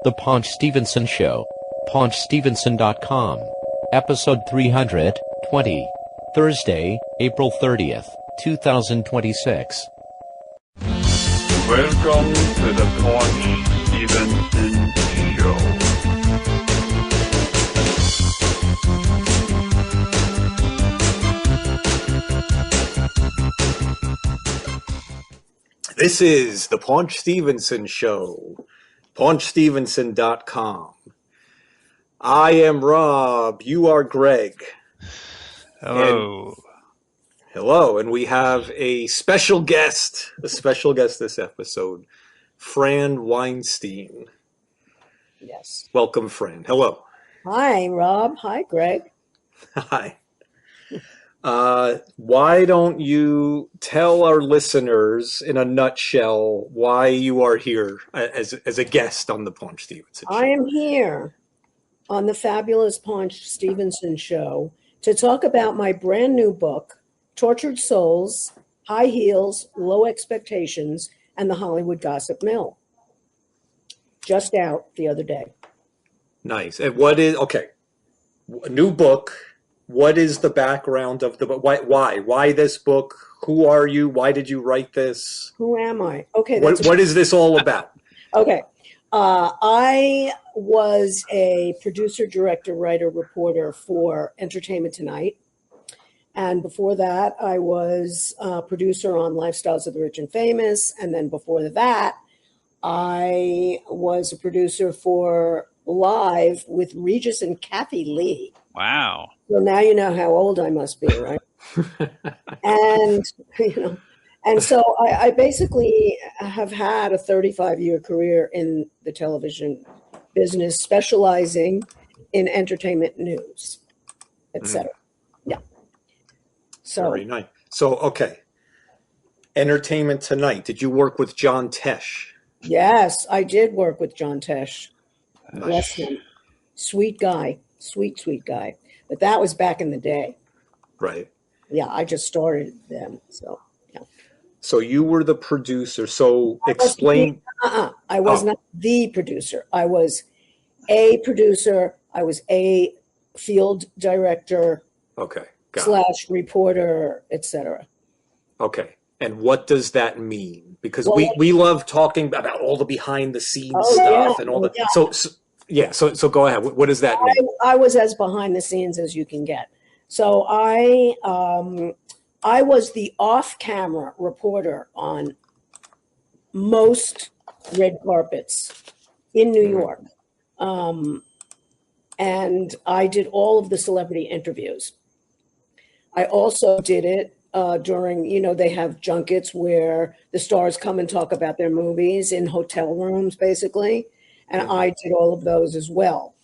The Paunch Stevenson Show. PaunchStevenson.com. Episode 320. Thursday, April 30th, 2026. Welcome to the Paunch Stevenson Show. This is the Paunch Stevenson Show, PaunchStevenson.com. I am Rob, you are Greg. Hello. Hello, and we have a special guest this episode, Fran Weinstein. Yes. Welcome, Fran. Hello. Hi, Rob. Hi, Greg. Hi. Why don't you tell our listeners in a nutshell why you are here as a guest on the Paunch Stevenson Show? I am here on the fabulous Paunch Stevenson Show to talk about my brand new book, Tortured Souls, High Heels, Low Expectations, and the Hollywood Gossip Mill. Just out the other day. Nice. And a new book. What is the background of the book? Why this book? Who are you? Why did you write this? Who am I? Okay. What is this all about? Okay. I was a producer, director, writer, reporter for Entertainment Tonight. And before that, I was a producer on Lifestyles of the Rich and Famous. And then before that, I was a producer for Live with Regis and Kathie Lee. Wow. So now you know how old I must be, right? And so I basically have had a 35-year career in the television business, specializing in entertainment news, etc. Yeah. So very nice. So, okay. Entertainment Tonight. Did you work with John Tesh? Yes, I did work with John Tesh. Nice. Bless him. Sweet guy. Sweet guy. But that was back in the day. Right. Yeah, I just started them. So, yeah. So you were the producer. So explain. I was not the producer. I was a producer. I was a field director. Okay. / reporter, etc. Okay. And what does that mean? Because we love talking about all the behind the scenes stuff and all that. Yeah. So go ahead. What does that mean? I was as behind the scenes as you can get. So I was the off-camera reporter on most red carpets in New York. And I did all of the celebrity interviews. I also did it during, they have junkets where the stars come and talk about their movies in hotel rooms, basically. And I did all of those as well.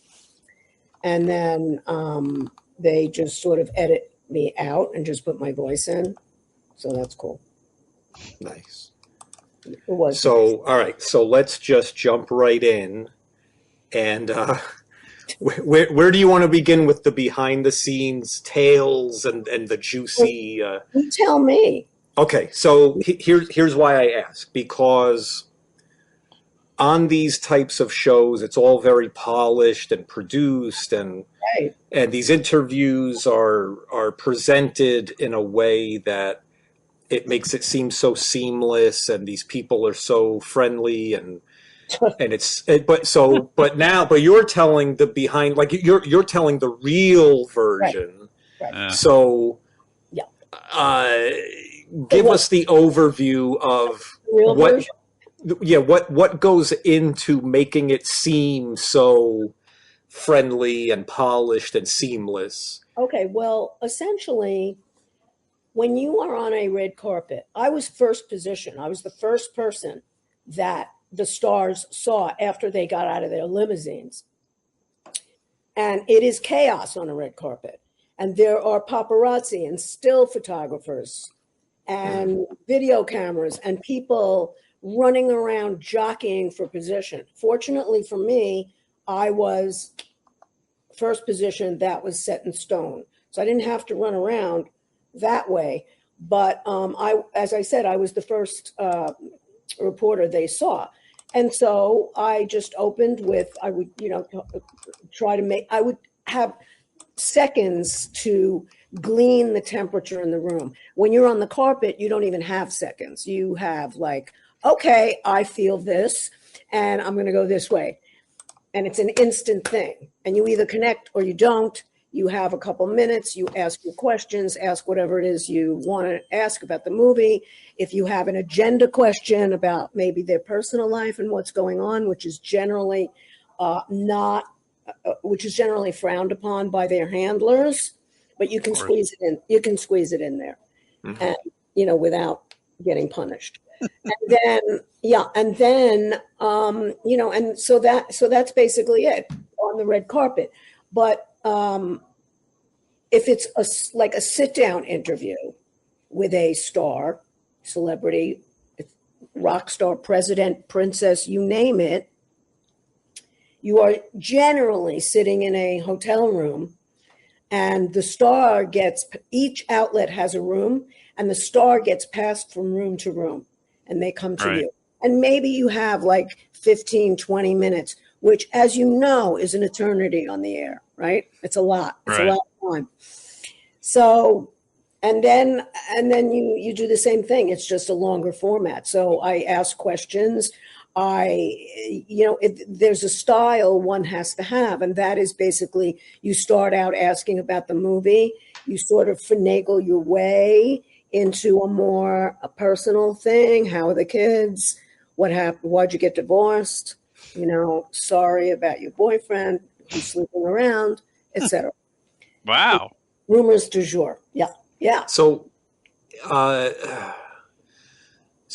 And then they just sort of edit me out and just put my voice in. So that's cool. Nice. It was. So, all right. So let's just jump right in. And where do you want to begin with the behind the scenes tales and the juicy? You tell me. Okay. So here's why I ask. Because on these types of shows, it's all very polished and produced, and right. And these interviews are presented in a way that it makes it seem so seamless, and these people are so friendly, and but you're telling the behind, like you're telling the real version. Right. So, yeah. Give us the overview of real version? What goes into making it seem so friendly and polished and seamless? Okay, well, essentially, when you are on a red carpet, I was first position. I was the first person that the stars saw after they got out of their limousines. And it is chaos on a red carpet. And there are paparazzi and still photographers and video cameras and people running around jockeying for position. Fortunately for me, I was first position that was set in stone. So I didn't have to run around that way. But as I said, I was the first reporter they saw. And so I just opened with, I would, I would have seconds to glean the temperature in the room. When you're on the carpet, you don't even have seconds. You have like, okay, I feel this and I'm going to go this way. And it's an instant thing. And you either connect or you don't. You have a couple minutes, you ask your questions, ask whatever it is you want to ask about the movie. If you have an agenda question about maybe their personal life and what's going on, which is generally frowned upon by their handlers, but you can squeeze it in. You can squeeze it in there, and without getting punished. And so that's basically it on the red carpet. But if it's like a sit-down interview with a star, celebrity, rock star, president, princess, you name it, you are generally sitting in a hotel room, and the star each outlet has a room, and the star gets passed from room to room, and they come to you. And maybe you have like 15, 20 minutes, which, as you know, is an eternity on the air, right? It's a lot. It's a lot of time. So, and then you do the same thing. It's just a longer format. So I ask questions. There's a style one has to have, and that is basically you start out asking about the movie. You sort of finagle your way into a personal thing. How are the kids? What happened? Why'd you get divorced? Sorry about your boyfriend who's sleeping around, etc. Wow. Rumors du jour. Yeah. So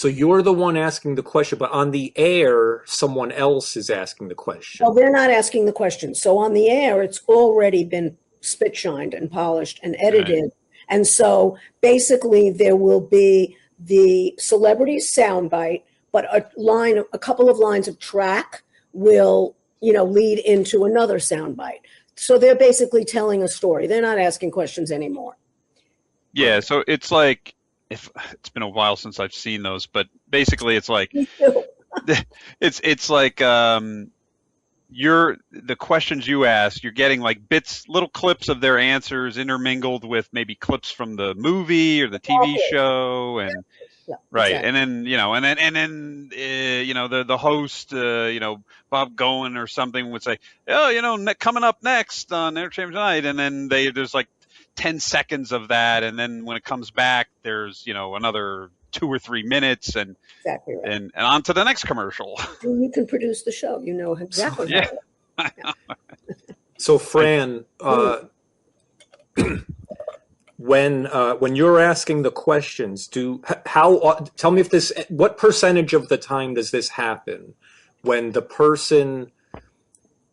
you're the one asking the question, but on the air, someone else is asking the question. Well, they're not asking the question. So on the air, it's already been spit shined and polished and edited. Right. And so basically there will be the celebrity soundbite, but a couple of lines of track will, lead into another soundbite. So they're basically telling a story. They're not asking questions anymore. Yeah, so it's like, if it's been a while since I've seen those, but basically it's like it's like the questions you ask, you're getting like little clips of their answers intermingled with maybe clips from the movie or the TV show, and exactly. And then the host Bob Goen or something would say, coming up next on Entertainment Tonight, and then there's like 10 seconds of that, and then when it comes back there's another 2 or 3 minutes, and exactly right. and on to the next commercial. You can produce the show, exactly. Yeah. So Fran, when you're asking the questions, tell me what percentage of the time does this happen when the person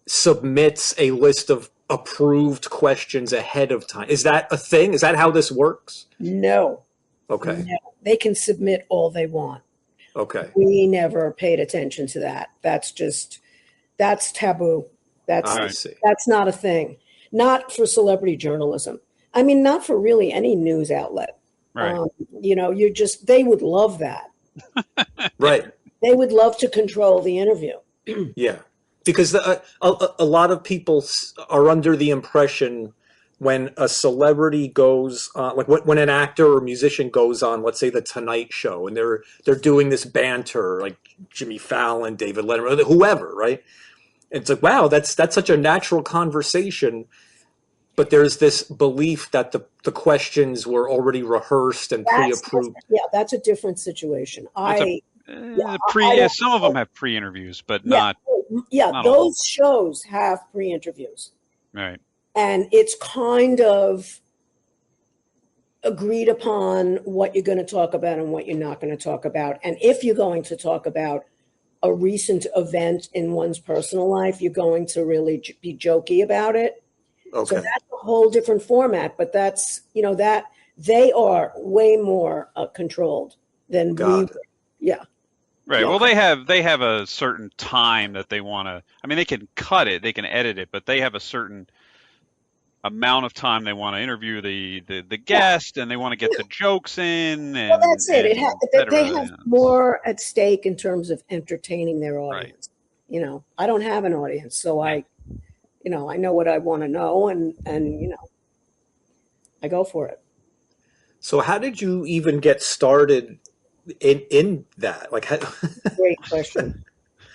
submits a list of approved questions ahead of time? Is that a thing? Is that how this works? No. Okay. No. They can submit all they want. Okay. We never paid attention to that. That's taboo. That's not a thing. Not for celebrity journalism. I mean, not for really any news outlet. Right. They would love that. Right. They would love to control the interview. Yeah. Because a lot of people are under the impression when a celebrity goes like when an actor or musician goes on, let's say the Tonight Show, and they're doing this banter like Jimmy Fallon, David Letterman, whoever, right? It's like, wow, that's such a natural conversation. But there's this belief that the questions were already rehearsed and pre-approved. That's a different situation. Some of them have pre-interviews, but not. Yeah, not those shows have pre-interviews. Right. And it's kind of agreed upon what you're going to talk about and what you're not going to talk about. And if you're going to talk about a recent event in one's personal life, you're going to really be jokey about it. Okay. So that's a whole different format, but that's, that they are way more controlled than we were. Yeah. Right. Well, they have a certain time that they want to, they can cut it, they can edit it, but they have a certain amount of time they want to interview the guest, and they want to get the jokes in. And, well, that's it. They cetera, have more at stake in terms of entertaining their audience. Right. I don't have an audience, so I know what I want to know, and I go for it. So how did you even get started in that? Like, Great question.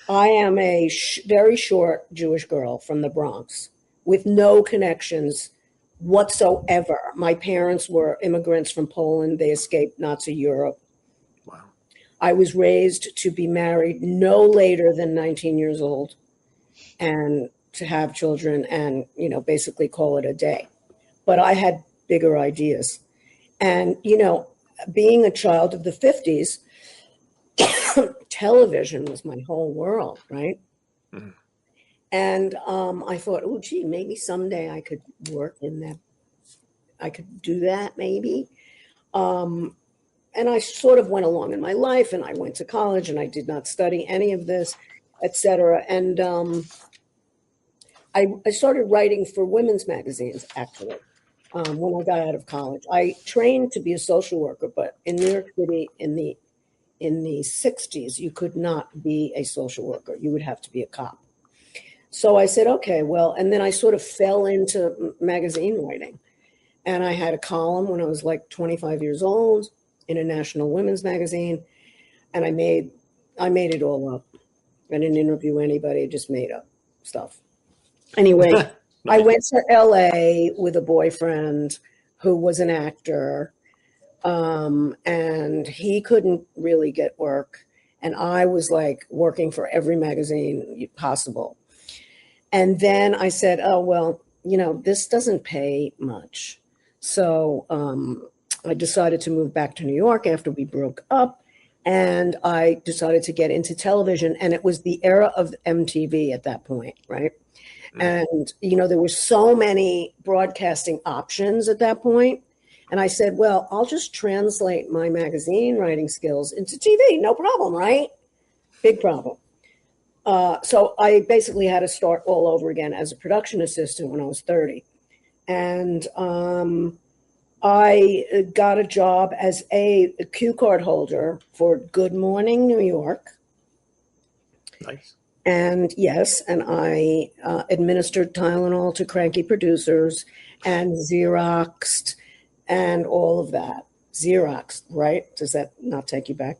I am a very short Jewish girl from the Bronx with no connections whatsoever. My parents were immigrants from Poland. They escaped Nazi Europe. wow. I was raised to be married no later than 19 years old and to have children and, basically call it a day. But I had bigger ideas. And, being a child of the 50s, television was my whole world, right? Mm-hmm. And I thought, oh, gee, maybe someday I could work in that. I could do that, maybe. And I sort of went along in my life, and I went to college, and I did not study any of this, et cetera. And I started writing for women's magazines, actually, when I got out of college. I trained to be a social worker, but in New York City in the 60s, you could not be a social worker. You would have to be a cop. So I said, okay, well, and then I sort of fell into magazine writing. And I had a column when I was like 25 years old in a national women's magazine. And I made it all up. I didn't interview anybody, I just made up stuff. Anyway, nice. I went to LA with a boyfriend who was an actor. And he couldn't really get work. And I was like working for every magazine possible. And then I said, oh, well, this doesn't pay much. So I decided to move back to New York after we broke up. And I decided to get into television. And it was the era of MTV at that point, right? And, there were so many broadcasting options at that point. And I said, well, I'll just translate my magazine writing skills into TV. No problem, right? Big problem. So I basically had to start all over again as a production assistant when I was 30. And I got a job as a cue card holder for Good Morning New York. Nice. And yes, and I administered Tylenol to cranky producers and Xeroxed and all of that. Xerox, right? Does that not take you back?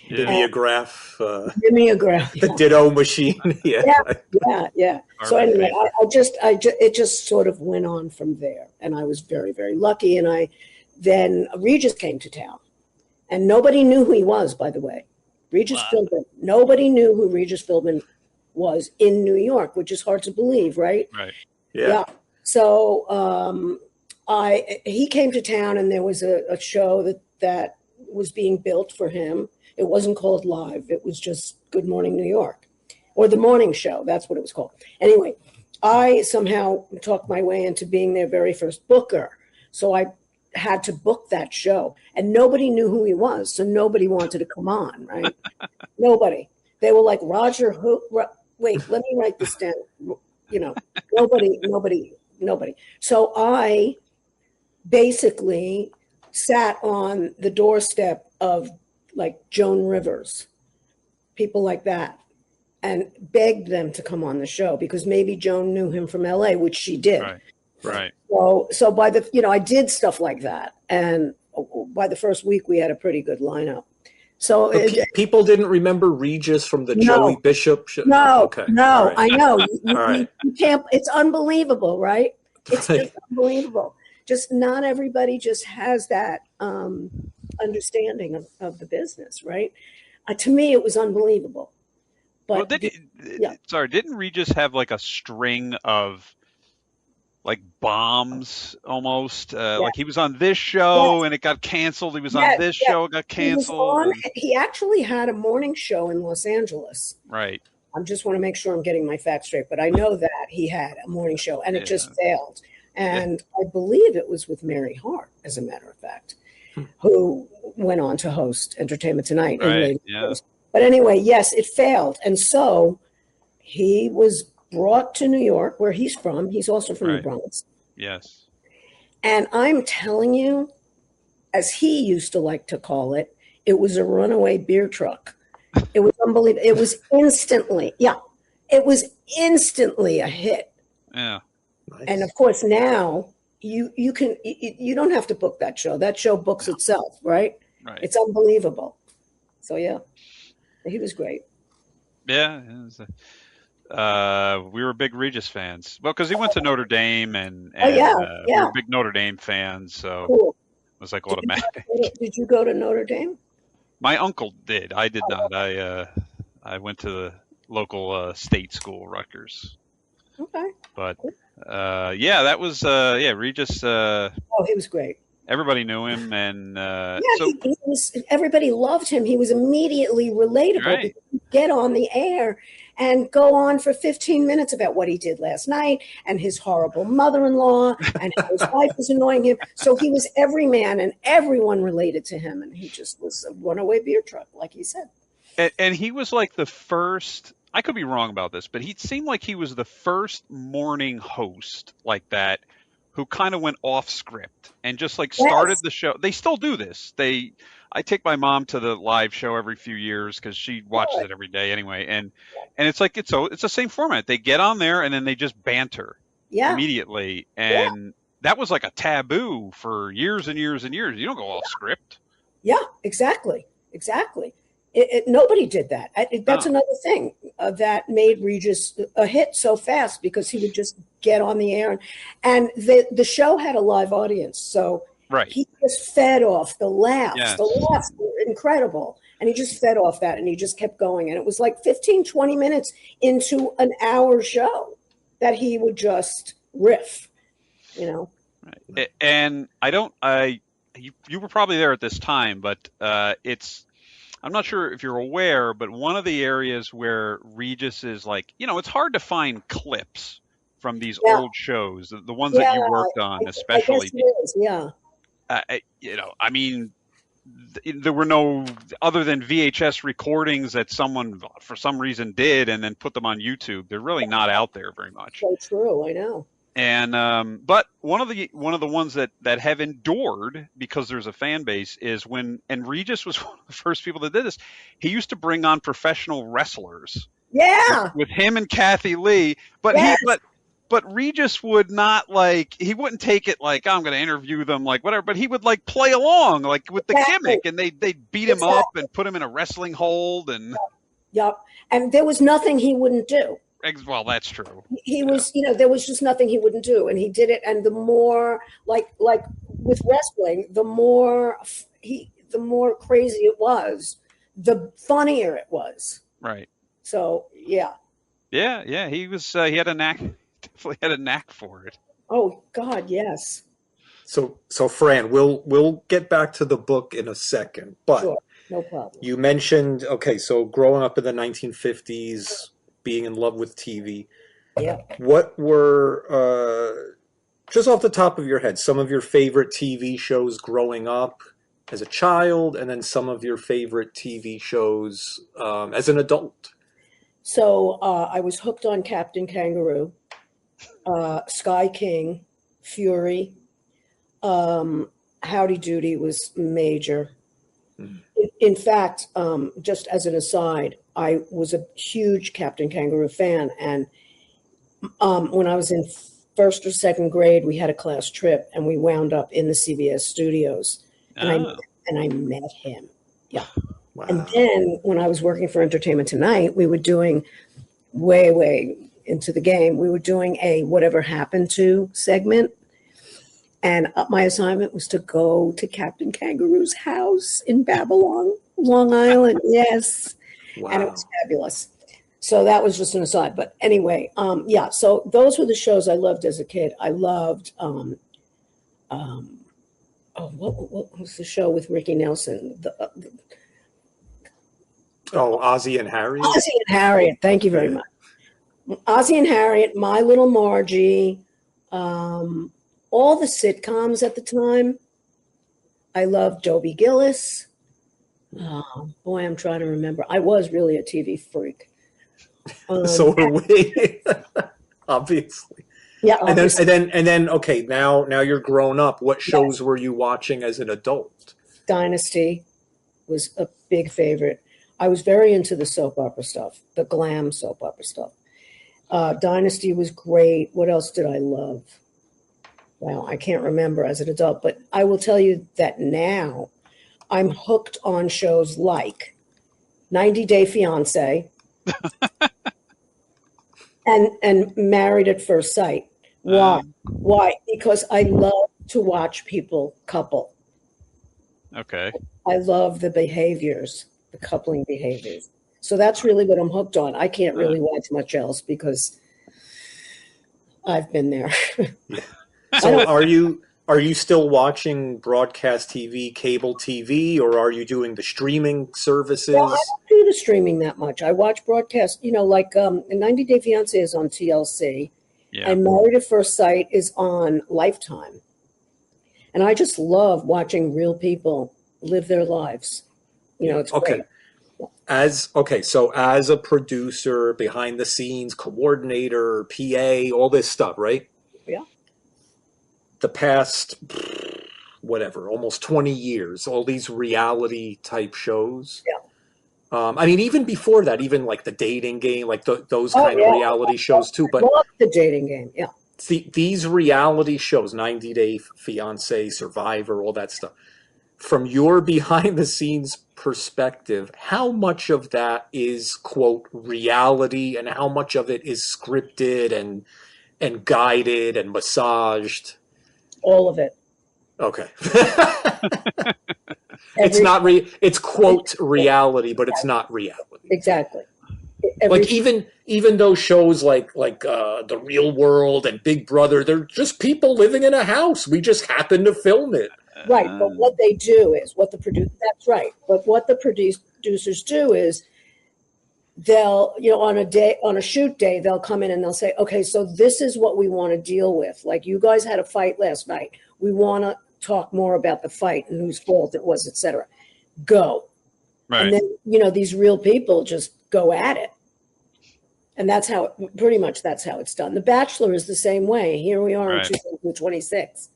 Mimeograph. Mimeograph. The ditto machine. Yeah. So anyway, it just sort of went on from there. And I was very, very lucky. And then Regis came to town. And nobody knew who he was, by the way. Regis Philbin. Nobody knew who Regis Philbin was in New York, which is hard to believe, right? Right. Yeah. So he came to town, and there was a show that was being built for him. It wasn't called Live. It was just Good Morning New York, or The Morning Show. That's what it was called. Anyway, I somehow talked my way into being their very first booker. So I had to book that show, and nobody knew who he was. So nobody wanted to come on, right? Nobody. They were like, Roger, who? Wait, let me write this down. Nobody. So I basically sat on the doorstep of like Joan Rivers, people like that, and begged them to come on the show because maybe Joan knew him from LA, which she did. Right. So by I did stuff like that. And by the first week we had a pretty good lineup. So people didn't remember Regis from the Joey Bishop show. No, okay. No, right. I know. Right. You can't, it's unbelievable, right? It's just unbelievable. Just not everybody just has that understanding of the business, right? To me, it was unbelievable. But didn't Regis have like a string of like bombs almost? Like he was on this show and it got canceled. He was on this show, it got canceled. He actually had a morning show in Los Angeles. Right. I just want to make sure I'm getting my facts straight, but I know that he had a morning show and it just failed. And I believe it was with Mary Hart, as a matter of fact, who went on to host Entertainment Tonight. Right. But anyway, yes, it failed. And so he was brought to New York, where he's from. He's also from the Bronx. Yes. And I'm telling you, as he used to like to call it, it was a runaway beer truck. It was unbelievable. It was instantly, it was instantly a hit. Yeah. Nice. And of course now you don't have to book that show. That show books itself, right? Right. It's unbelievable. So yeah, he was great. Yeah. It was, we were big Regis fans. Well, because he went to Notre Dame, and we were big Notre Dame fans, so Cool. it was like automatic. Did you go to Notre Dame? My uncle did. I did not. I went to the local state school, Rutgers. Okay. But that was Regis. He was great. Everybody knew him, and he was. Everybody loved him. He was immediatay relatable. Right. Because he'd get on the air and go on for 15 minutes about what he did last night and his horrible mother-in-law and how his wife was annoying him. So he was every man, and everyone related to him, and he just was a runaway beer truck, like he said. And he was like the first. I could be wrong about this, but he seemed like he was the first morning host like that who kind of went off script and just like started the show. They still do this. I take my mom to the live show every few years because she watches it every day anyway. And it's like, it's the same format. They get on there and then they just banter immediately. And that was like a taboo for years and years and years. You don't go off script. Yeah, exactly. Nobody did that. That's another thing that made Regis a hit so fast, because he would just get on the air, and the show had a live audience, so he just fed off the laughs. Yes. The laughs were incredible, and he just fed off that, and he just kept going, and it was like 15, 20 minutes into an hour show that he would just riff, Right. And you were probably there at this time, but I'm not sure if you're aware, but one of the areas where Regis is like, it's hard to find clips from these old shows, the ones that you worked on, especially. I guess it is, I mean, there were no other than VHS recordings that someone for some reason did and then put them on YouTube. They're really not out there very much. So true, I know. And but one of the ones that have endured because there's a fan base is and Regis was one of the first people that did this. He used to bring on professional wrestlers. Yeah. With him and Kathie Lee, but but Regis would not he wouldn't take it like, I'm going to interview them like whatever, but he would like play along like with the gimmick, and they'd beat him up and put him in a wrestling hold and. Yep. And there was nothing he wouldn't do. Well, that's true. He was, there was just nothing he wouldn't do, and he did it. And the more, like with wrestling, the more crazy it was, the funnier it was. Right. So yeah. Yeah. He was. He had a knack. Definitely had a knack for it. Oh God, yes. So Fran, we'll get back to the book in a second, but sure. No problem. You mentioned so growing up in the 1950s. Being in love with TV. Yeah. What were, just off the top of your head, some of your favorite TV shows growing up as a child, and then some of your favorite TV shows as an adult? So I was hooked on Captain Kangaroo, Sky King, Fury, Howdy Doody was major. In fact, just as an aside, I was a huge Captain Kangaroo fan, and when I was in first or second grade, we had a class trip, and we wound up in the CBS studios, and I met him. Yeah. Wow. And then when I was working for Entertainment Tonight, we were doing way into the game. We were doing a Whatever Happened To segment. And my assignment was to go to Captain Kangaroo's house in Babylon, Long Island. Yes. Wow. And it was fabulous. So that was just an aside. But anyway, so those were the shows I loved as a kid. I loved, what was the show with Ricky Nelson? Ozzie and Harriet? Ozzie and Harriet. Thank you very much. Ozzie and Harriet, My Little Margie, all the sitcoms at the time. I loved Dobie Gillis. Oh, boy, I'm trying to remember. I was really a TV freak. So are we, obviously. Yeah, And then, obviously. okay, now you're grown up. What shows were you watching as an adult? Dynasty was a big favorite. I was very into the soap opera stuff, the glam soap opera stuff. Dynasty was great. What else did I love? Well, I can't remember as an adult, but I will tell you that now I'm hooked on shows like 90 Day Fiance and Married at First Sight. Why? Why? Because I love to watch people couple. Okay. I love the behaviors, the coupling behaviors. So that's really what I'm hooked on. I can't really watch much else because I've been there. So are you still watching broadcast TV, cable TV, or are you doing the streaming services? Well, I don't do the streaming that much. I watch broadcast, like 90 Day Fiance is on TLC, Yeah. and Married at First Sight is on Lifetime. And I just love watching real people live their lives. It's Okay. great. So as a producer, behind the scenes, coordinator, PA, all this stuff, right? Yeah. The past, whatever, almost 20 years, all these reality type shows. Yeah. I mean, even before that, even like the Dating Game, like those kind of reality shows too. But I love the Dating Game. Yeah. see, these reality shows, 90 Day Fiance, Survivor, all that stuff, from your behind the scenes perspective, how much of that is, quote, reality and how much of it is scripted and guided and massaged? All of it. Okay. It's quote reality, but it's not reality. Exactly. Like even those shows like The Real World and Big Brother, they're just people living in a house. We just happen to film it. Right, but what they do is that's right. But what the producers do is they'll, on a shoot day, they'll come in and they'll say, okay, so this is what we want to deal with. Like, you guys had a fight last night. We want to talk more about the fight and whose fault it was, etc. Go. Right. And then, these real people just go at it. And that's how it's done. The Bachelor is the same way. Here we are in 2026.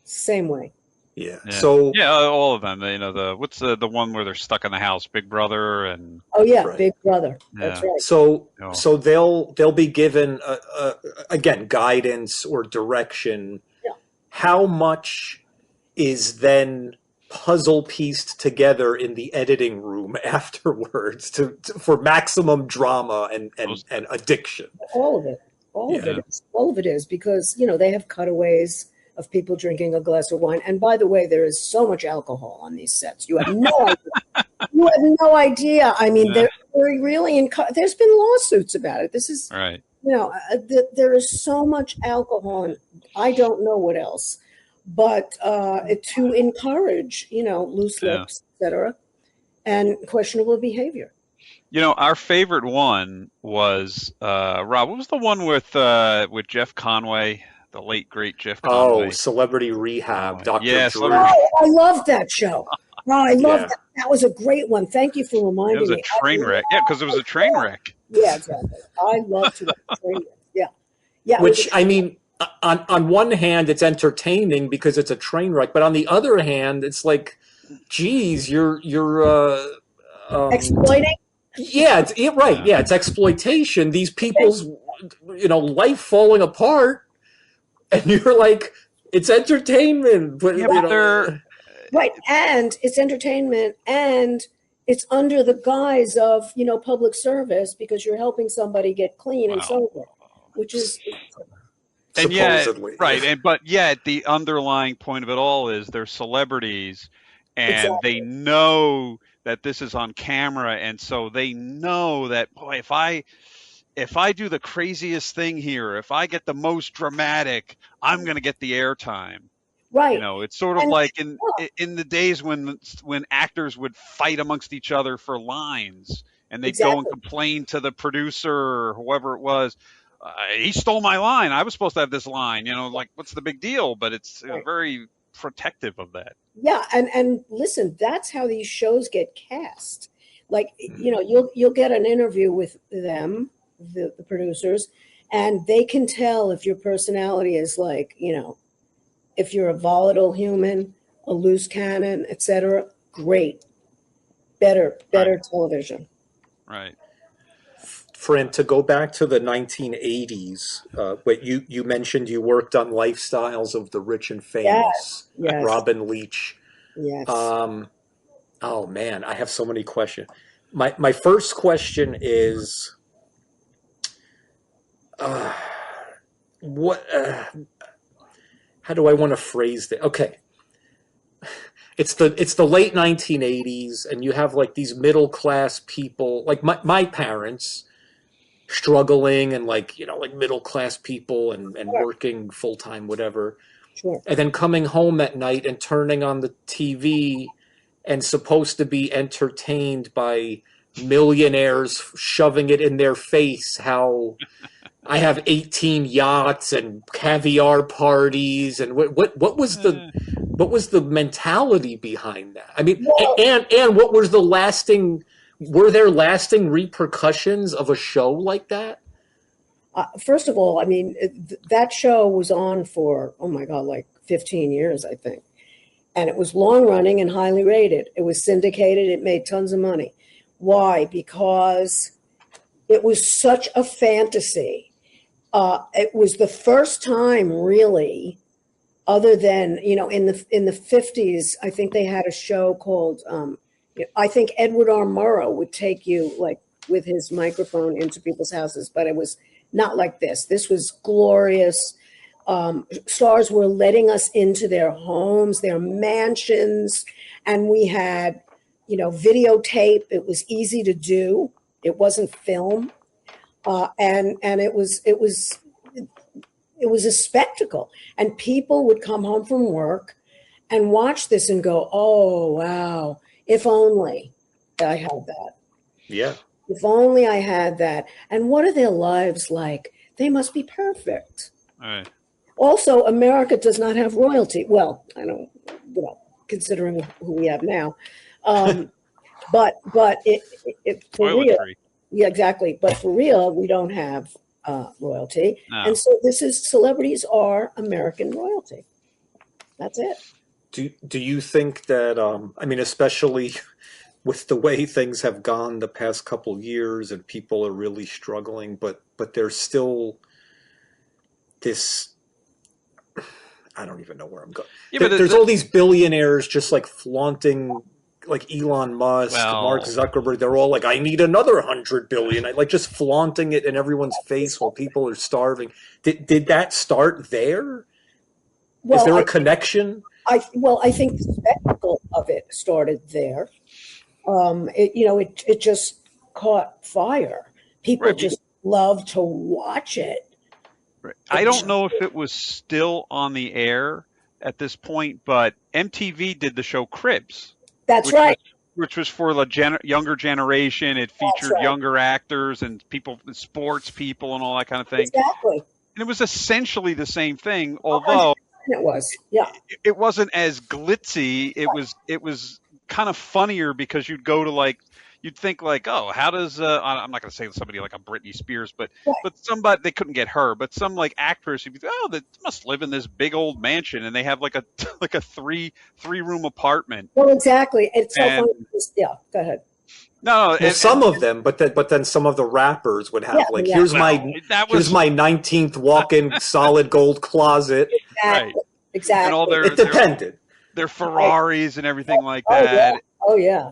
Same way. Yeah. Yeah. So all of them. What's the one where they're stuck in the house? Big Brother and. Oh yeah, Right. Big Brother. That's Yeah. right. So they'll be given again guidance or direction. Yeah. How much is then puzzle pieced together in the editing room afterwards for maximum drama and addiction? All of it. All of it is because they have cutaways of people drinking a glass of wine. And by the way, there is so much alcohol on these sets. You have no idea. You have no idea. I mean, they're really there's been lawsuits about it. This is Right. There is so much alcohol, and I don't know what else, but to encourage loose lips, etc., and questionable behavior. Our favorite one was Rob. What was the one with Jeff Conway? The late great Jeff Conway. Oh, Celebrity Rehab, Dr. Yeah, Drew. Oh, I love that show. Oh, I love that. That was a great one. Thank you for reminding me. It was a train wreck. Yeah, because it was a train wreck. Yeah, exactly. I love to watch train wrecks. Yeah. Yeah. Which, I mean, on one hand, it's entertaining because it's a train wreck, but on the other hand, it's like, geez, you're exploiting. Yeah, right. Yeah, it's exploitation. These people's, life falling apart. And you're like, it's entertainment, but right, and it's entertainment, and it's under the guise of public service because you're helping somebody get clean and sober, which is and supposedly but the underlying point of it all is they're celebrities, and they know that this is on camera, and so they know that boy, if I do the craziest thing here, if I get the most dramatic, I'm going to get the airtime. Right. It's sort of like in the days when actors would fight amongst each other for lines, and they'd go and complain to the producer or whoever it was. He stole my line. I was supposed to have this line. Like, what's the big deal? But it's very protective of that. Yeah, and listen, that's how these shows get cast. Like, you'll get an interview with them, the producers, And they can tell if your personality is like, if you're a volatile human, a loose cannon, etc. Great. Better Right. television. Right. Fran, to go back to the 1980s, but you mentioned you worked on Lifestyles of the Rich and Yes, Famous, yes, Robin Leach. yes. Oh man, I have so many questions. My first question is, uh, what? How do I want to phrase it? Okay, it's the late 1980s, and you have like these middle class people, like my parents, struggling, and like middle class people, and Sure, working full time, whatever, sure. and then coming home at night and turning on the TV and supposed to be entertained by millionaires shoving it in their face how I have 18 yachts and caviar parties, and what was the mentality behind that? I mean, Well, and what was the lasting, were there lasting repercussions of a show like that? first of all, I mean, that show was on for, oh my God, like 15 years, I think. And it was long running and highly rated. It was syndicated. It made tons of money. Why? Because it was such a fantasy. It was the first time, really, other than in the 50s. I think they had a show called. I think Edward R. Murrow would take you like with his microphone into people's houses, but it was not like this. This was glorious. Stars were letting us into their homes, their mansions, and we had, videotape. It was easy to do. It wasn't film, and it was a spectacle. And people would come home from work and watch this and go, "Oh wow! If only I had that. Yeah. If only I had that." And what are their lives like? They must be perfect. Right. Also, America does not have royalty. Well, I don't, considering who we have now. But for real, Toiletry. yeah, exactly. But for real, we don't have royalty, No. and so celebrities are American royalty. That's it. Do you think that I mean, especially with the way things have gone the past couple years, and people are really struggling, but there's still this, I don't even know where I'm going. Yeah, but There's all these billionaires just like flaunting, like Elon Musk, Mark well, Zuckerberg. They're all like, "I need another 100 billion," like just flaunting it in everyone's face while people are starving. Did that start there? Is Well, there a connection? I think the spectacle of it started there. It just caught fire. People right. just love to watch it. Right. I don't know if it was still on the air at this point, but MTV did the show Cribs, That's which right. which was for the younger generation. It That's featured right. younger actors and people, sports people, and all that kind of thing. Exactly. And it was essentially the same thing, 100% although it was. Yeah. it wasn't as glitzy. It was kind of funnier because you'd think like, oh, how does I'm not going to say somebody like a Britney Spears, but Right. somebody, they couldn't get her, but some like actress, you'd be, oh, they must live in this big old mansion and they have like a like a three-room apartment. Well, exactly. It's so And funny. Yeah. Go ahead. no, Well, some of them, but then some of the rappers would have Yeah, like, yeah. here's well, that was here's my 19th walk-in solid gold closet. Exactly. right, Exactly. and all It depended. their Ferraris and everything like Oh that. yeah. Oh yeah.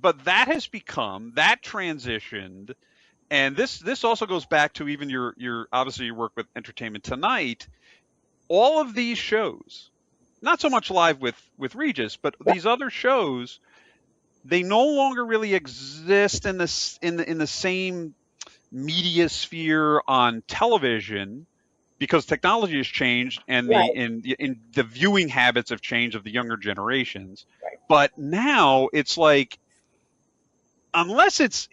But that has become, that transitioned, and this also goes back to even your obviously your work with Entertainment Tonight. All of these shows, not so much live with Regis, but these other shows, they no longer really exist in the same media sphere on television because technology has changed and Right. in the viewing habits have changed of the younger generations. Right. But now it's like, unless it's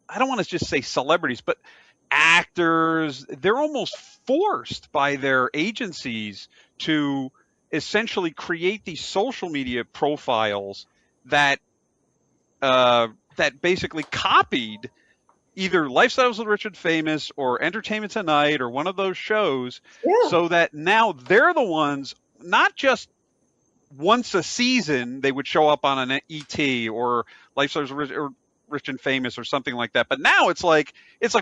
I don't want to just say celebrities, but actors, they're almost forced by their agencies to essentially create these social media profiles that that basically copied either Lifestyles with Rich and Famous or Entertainment Tonight or one of those shows, Yeah. so that now they're the ones, not just once a season they would show up on an ET or Lifestyles or Rich and Famous or something like that. But now it's like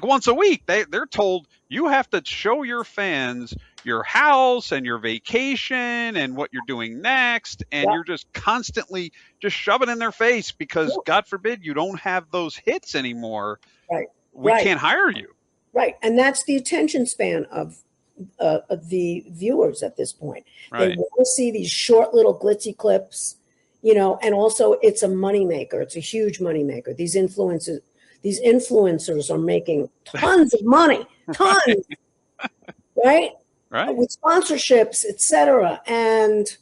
once a week. They're told you have to show your fans your house and your vacation and what you're doing next, and Yeah. you're just constantly just shoving in their face because Yeah. God forbid you don't have those hits anymore. Right. We Right. can't hire you. Right. And that's the attention span of the viewers at this point. They Right. want to see these short little glitzy clips, you know, and also it's a moneymaker. It's a huge moneymaker. These influencers are making tons of money, tons, right? Right. With sponsorships, etc. And,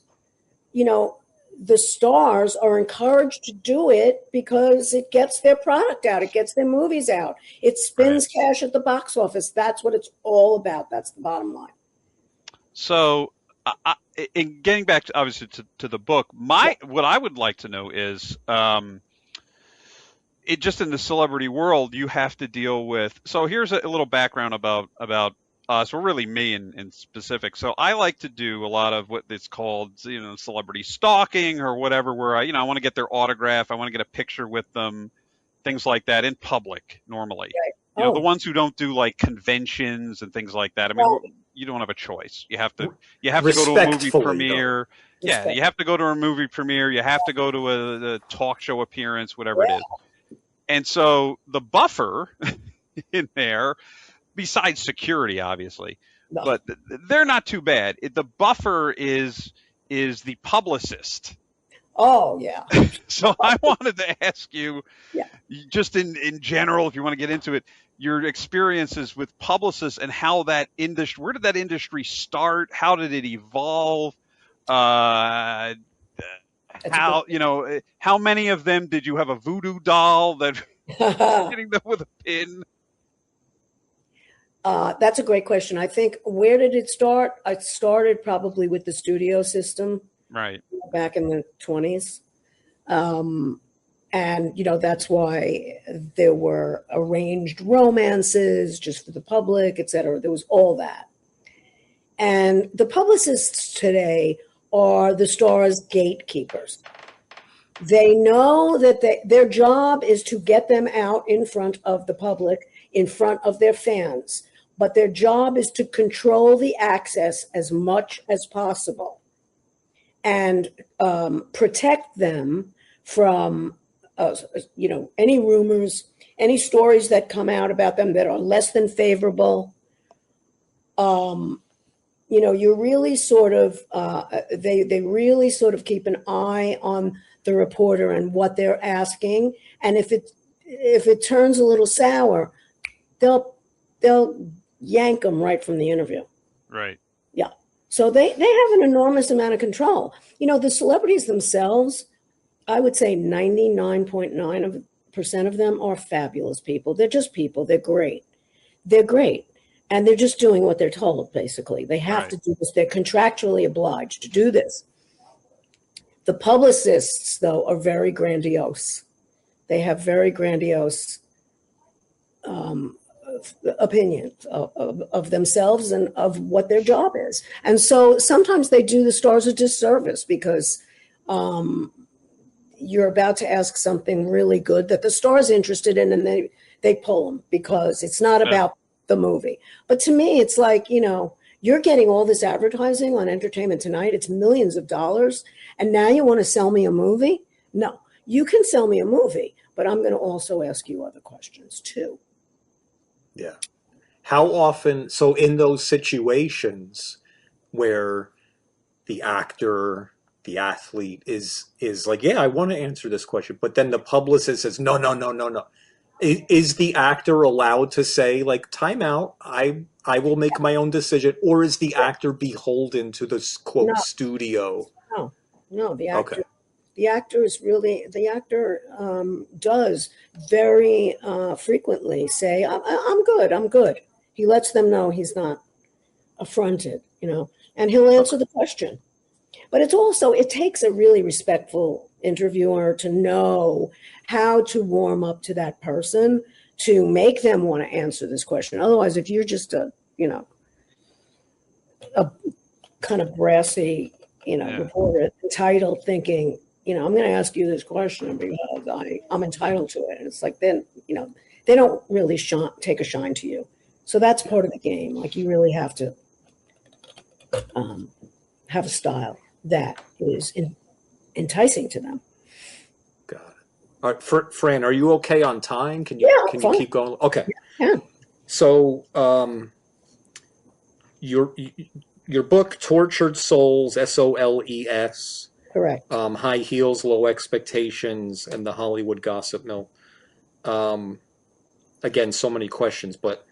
you know, the stars are encouraged to do it because it gets their product out. It gets their movies out. It spins cash at the box office. That's what it's all about. That's the bottom line. So, in getting back to, obviously to the book, what I would like to know is, it just in the celebrity world, you have to deal with. So here's a little background about us, or really me in specific. So I like to do a lot of what it's called, you know, celebrity stalking or whatever, where I want to get their autograph, I want to get a picture with them, things like that in public normally. Right. You know, the ones who don't do like conventions and things like that. I mean, you don't have a choice. You have to go to a movie premiere. Yeah, you have to go to a movie premiere. You have to go to a talk show appearance, whatever it is. And so the buffer in there, besides security, obviously, but they're not too bad. The buffer is the publicist. Oh, yeah. So I wanted to ask you, just in general, if you want to get into it, your experiences with publicists and how that industry, where did that industry start? How did it evolve? How many of them did you have a voodoo doll that hitting them with a pin? That's a great question. I think, where did it start? I started probably with the studio system, right, back in the 20s. And, you know, that's why there were arranged romances just for the public, et cetera. There was all that. And the publicists today are the stars' gatekeepers. They know that their job is to get them out in front of the public, in front of their fans. But their job is to control the access as much as possible and protect them from, any rumors, any stories that come out about them that are less than favorable. You're really sort of, they really sort of keep an eye on the reporter and what they're asking. And if it turns a little sour, they'll yank them right from the interview. Right. Yeah. So they have an enormous amount of control. You know, the celebrities themselves, I would say 99.9% of them are fabulous people. They're just people. They're great. They're great. And they're just doing what they're told, basically. They have to do this. They're contractually obliged to do this. The publicists, though, are very grandiose. They have very grandiose opinions of themselves and of what their job is. And so sometimes they do the stars a disservice because you're about to ask something really good that the star's interested in, and they pull them because it's not about the movie. But to me, it's like, you're getting all this advertising on Entertainment Tonight. It's millions of dollars. And now you want to sell me a movie? No, you can sell me a movie, but I'm going to also ask you other questions too. Yeah. How often, so in those situations where the actor, the athlete is like, yeah, I want to answer this question, but then the publicist says, no. Is the actor allowed to say, like, time out, I will make my own decision, or is the actor beholden to the quote studio? No, the actor. Okay. The actor does very frequently say, I'm good. He lets them know he's not affronted, and he'll answer the question. But it takes a really respectful interviewer to know how to warm up to that person to make them want to answer this question. Otherwise, if you're just a kind of brassy, reporter entitled thinking, I'm going to ask you this question because I'm entitled to it. And it's like, then, they don't really take a shine to you. So that's part of the game. Like, you really have to have a style that is enticing to them. Got it. All right, Fran, are you okay on time? Can you keep going? Okay. Yeah. So, your book, Tortured Souls, SOLES. Correct. High Heels, Low Expectations, and the Hollywood Gossip Mill. Again, so many questions, but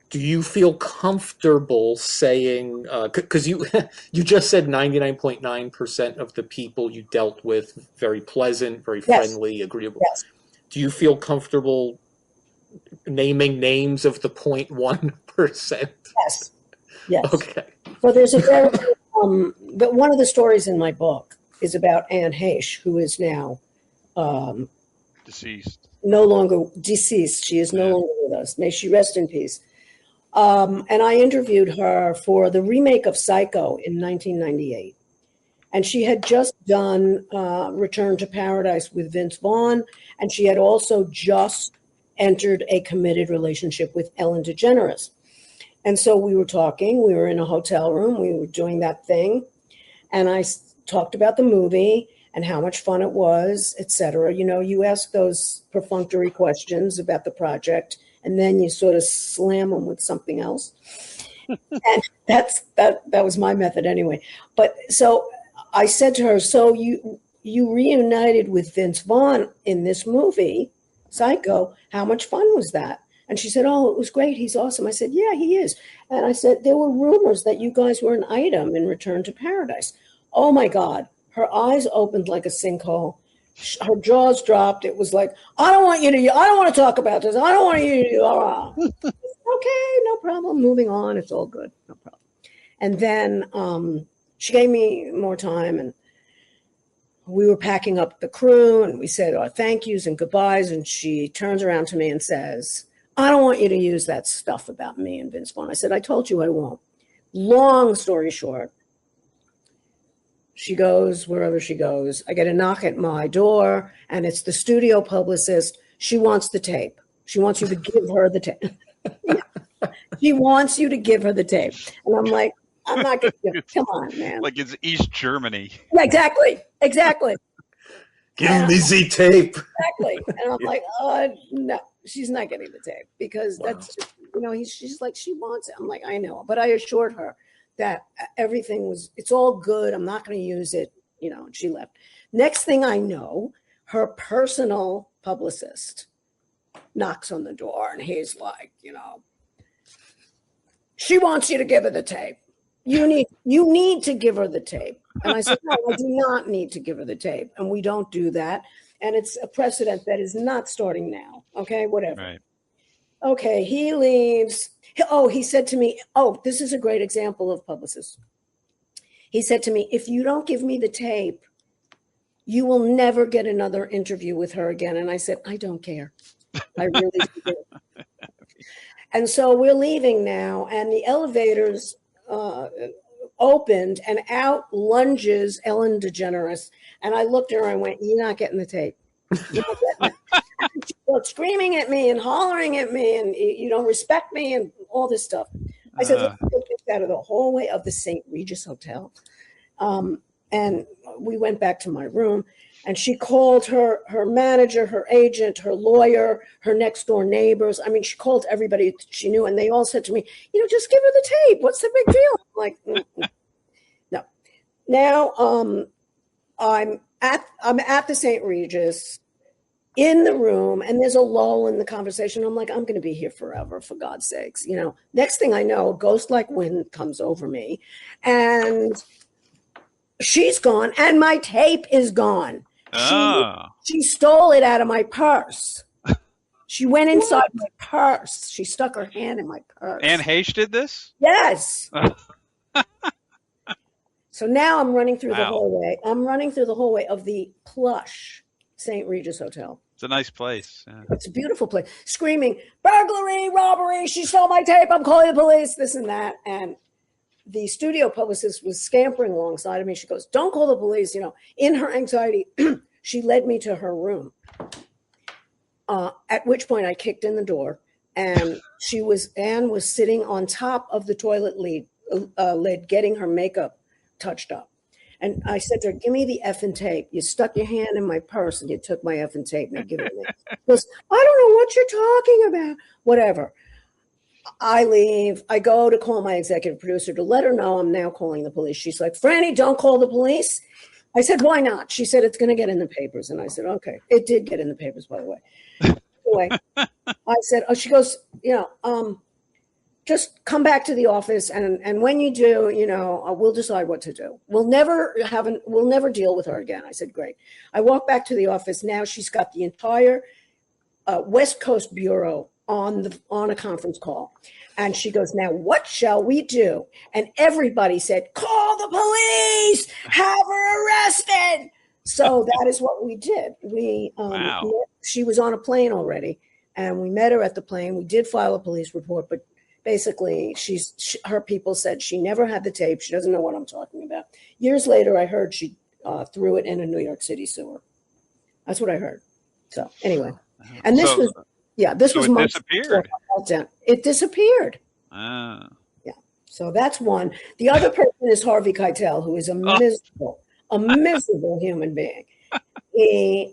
do you feel comfortable saying, because you just said 99.9% of the people you dealt with, very pleasant, very friendly, agreeable. Yes. Do you feel comfortable naming names of the 0.1%? Yes. Yes. Okay. So there's a very, but one of the stories in my book is about Anne Heche, who is now Deceased. no longer deceased. She is no longer with us. May she rest in peace. And I interviewed her for the remake of Psycho in 1998. And she had just done Return to Paradise with Vince Vaughn. And she had also just entered a committed relationship with Ellen DeGeneres. And so we were talking. We were in a hotel room. We were doing that thing. And I talked about the movie and how much fun it was, et cetera. You ask those perfunctory questions about the project, and then you sort of slam them with something else. And that was my method anyway. But so I said to her, so you reunited with Vince Vaughn in this movie, Psycho. How much fun was that? And she said, oh, it was great. He's awesome. I said, yeah, he is. And I said, there were rumors that you guys were an item in Return to Paradise. Oh, my God. Her eyes opened like a sinkhole. Her jaws dropped. It was like, I don't want to talk about this. I don't want you to. Okay, no problem. Moving on. It's all good. No problem. And then she gave me more time, and we were packing up the crew, and we said our thank yous and goodbyes. And she turns around to me and says, I don't want you to use that stuff about me and Vince Vaughn. I said, I told you I won't. Long story short, she goes wherever she goes. I get a knock at my door, and it's the studio publicist. She wants the tape. She wants you to give her the tape. She wants you to give her the tape. And I'm like, I'm not going to give it. Come on, man. Like it's East Germany. Yeah, exactly. Give me the tape. Exactly. And I'm like, no, she's not getting the tape because that's just, she's like, she wants it. I'm like, I know. But I assured her that it's all good. I'm not going to use it, and she left. Next thing I know, her personal publicist knocks on the door, and he's like, she wants you to give her the tape. You need to give her the tape. And I said, no, I do not need to give her the tape. And we don't do that. And it's a precedent that is not starting now. Okay, whatever. Right. Okay, he leaves. He said to me, this is a great example of publicists. He said to me, if you don't give me the tape, you will never get another interview with her again. And I said, I don't care. I really do. And so we're leaving now, and the elevators opened, and out lunges Ellen DeGeneres. And I looked at her and went, you're not getting the tape. You're not getting it. And she was screaming at me and hollering at me, and you don't respect me and all this stuff. I said, let's get this out of the hallway of the St. Regis Hotel. And we went back to my room, and she called her manager, her agent, her lawyer, her next door neighbors. I mean, she called everybody she knew, and they all said to me, just give her the tape. What's the big deal? I'm like, no. Now I'm at the St. Regis in the room, and there's a lull in the conversation. I'm like, I'm going to be here forever, for God's sakes. Next thing I know, a ghost like wind comes over me, and she's gone, and my tape is gone. She stole it out of my purse. She went inside my purse. She stuck her hand in my purse. Anne Heche did this? Yes. So now I'm running through the hallway. I'm running through the hallway of the plush St. Regis Hotel. It's a nice place. Yeah. It's a beautiful place. Screaming, burglary, robbery, she stole my tape, I'm calling the police, this and that. And the studio publicist was scampering alongside of me. She goes, don't call the police. You know, in her anxiety, she led me to her room. At which point I kicked in the door, and Anne was sitting on top of the toilet lid, getting her makeup touched up. And I said to her, give me the effing tape. You stuck your hand in my purse and you took my effing tape. Now give it to me. She goes, I don't know what you're talking about. Whatever. I leave. I go to call my executive producer to let her know I'm now calling the police. She's like, Franny, don't call the police. I said, why not? She said, it's going to get in the papers. And I said, okay. It did get in the papers, by the way. Anyway, I said, she goes, just come back to the office. And when you do, we'll decide what to do. We'll never deal with her again. I said, great. I walk back to the office. Now she's got the entire West Coast Bureau on a conference call. And she goes, now what shall we do? And everybody said, call the police, have her arrested. So that is what we did. Wow. She was on a plane already, and we met her at the plane. We did file a police report, but basically her people said she never had the tape. She doesn't know what I'm talking about. Years later, I heard she threw it in a New York City sewer. That's what I heard. So anyway, and this was months disappeared. It disappeared. Ah. Yeah. So that's one. The other person is Harvey Keitel, who is a miserable human being. He,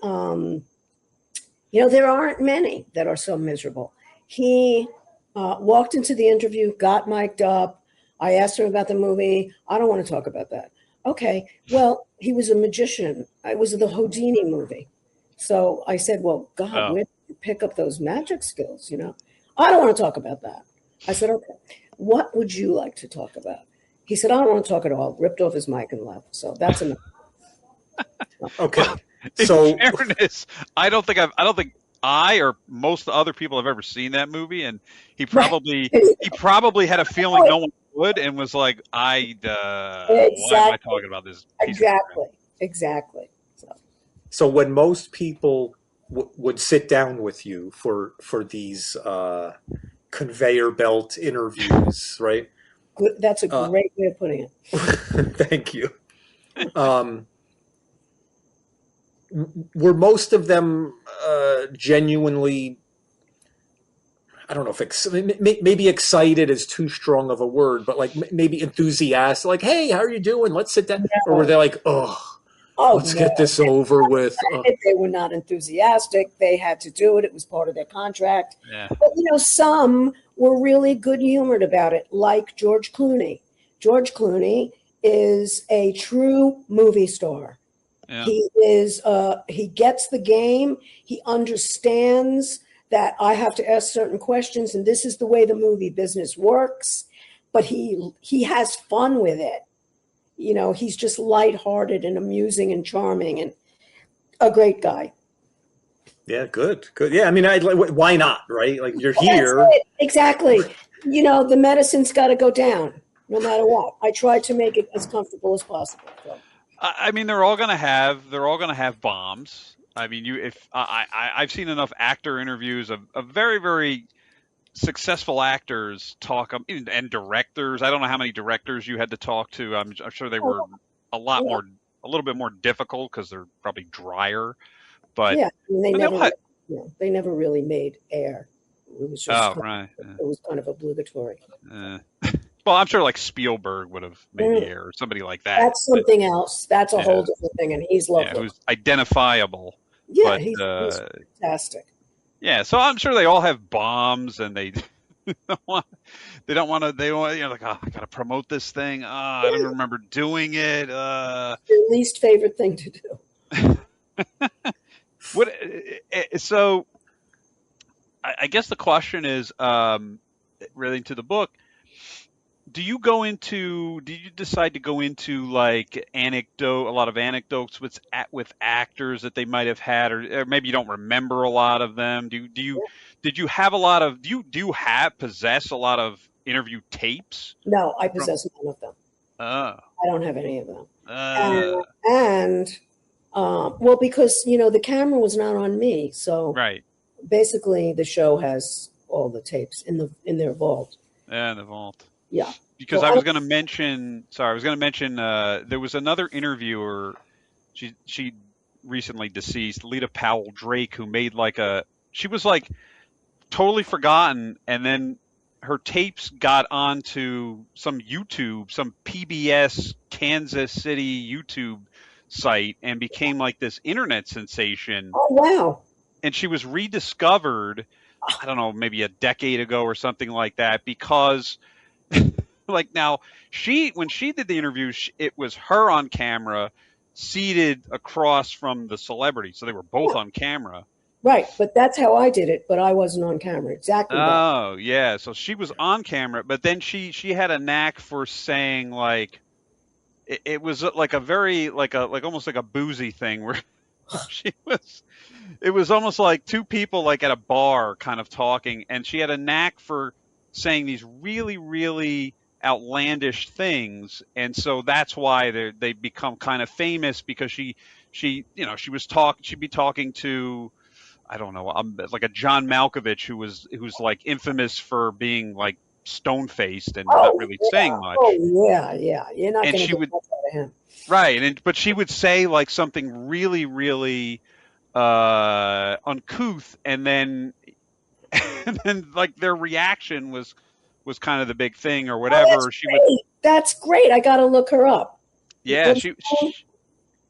there aren't many that are so miserable. He walked into the interview, got mic'd up. I asked him about the movie. I don't want to talk about that. Okay. Well, he was a magician. It was the Houdini movie. So I said, well, God, where did you pick up those magic skills? I don't want to talk about that. I said, okay, what would you like to talk about? He said, I don't want to talk at all. Ripped off his mic and left. So that's enough. Okay. So in fairness, I don't think I or most other people have ever seen that movie, and he probably had a feeling no one would, and was like, why am I talking about this? Exactly. So when most people would sit down with you for these conveyor belt interviews, right? That's a great way of putting it. Thank you. Were most of them genuinely, I don't know if maybe excited is too strong of a word, but like maybe enthusiastic, like, hey, how are you doing? Let's sit down. No. Or were they like, let's get this over with? They were not enthusiastic. They had to do it. It was part of their contract. Yeah. But, some were really good-humored about it, like George Clooney. George Clooney is a true movie star. Yeah. He gets the game. He understands that I have to ask certain questions, and this is the way the movie business works. But he has fun with it. He's just lighthearted and amusing and charming and a great guy. Yeah, good. Yeah, I mean, why not, right? Like, you're here. Exactly. The medicine's got to go down no matter what. I try to make it as comfortable as possible. So. I mean, they're all gonna have bombs. I mean, I've seen enough actor interviews of very, very successful actors talk, and directors. I don't know how many directors you had to talk to. I'm sure they were a little bit more difficult because they're probably drier. But yeah, they never really made air. It was just it was kind of obligatory. Well, I'm sure like Spielberg would have made air, or somebody like that. That's something else. That's a whole different thing, and he's lovely. Yeah, who's identifiable. Yeah, but, he's fantastic. Yeah, so I'm sure they all have bombs, and they don't want like, I got to promote this thing. I don't remember doing it. Your least favorite thing to do. So I guess the question is, relating to the book, do you decide to go into like a lot of anecdotes with actors that they might have had, or maybe you don't remember a lot of them? Do you possess a lot of interview tapes? No, I possess none of them. I don't have any of them. And Well, because the camera was not on me, so Right. basically the show has all the tapes in their vault. Yeah, in the vault. Yeah. Because Well, I was going to mention. Sorry, I was going to mention. There was another interviewer. She recently deceased, Lita Powell Drake, who made she was like totally forgotten, and then her tapes got onto some PBS Kansas City YouTube site and became like this internet sensation. Oh, wow. And she was rediscovered, I don't know, maybe a decade ago or something like that, because like now when she did the interview, it was her on camera seated across from the celebrity. So they were both on camera. Right, but that's how I did it, but I wasn't on camera. Exactly. Oh, yeah. So she was on camera, but then she had a knack for saying like it was like a very like almost like a boozy thing where it was almost like two people like at a bar kind of talking, and she had a knack for saying these really, really outlandish things, and so that's why they become kind of famous, because she'd be talking to, I don't know, like a John Malkovich who's like infamous for being like stone faced and not really saying much. Oh yeah, you're not going to get much out of him. Right, but she would say like something really, really uncouth, and then like their reaction was kind of the big thing or whatever. That's great. I got to look her up. Yeah,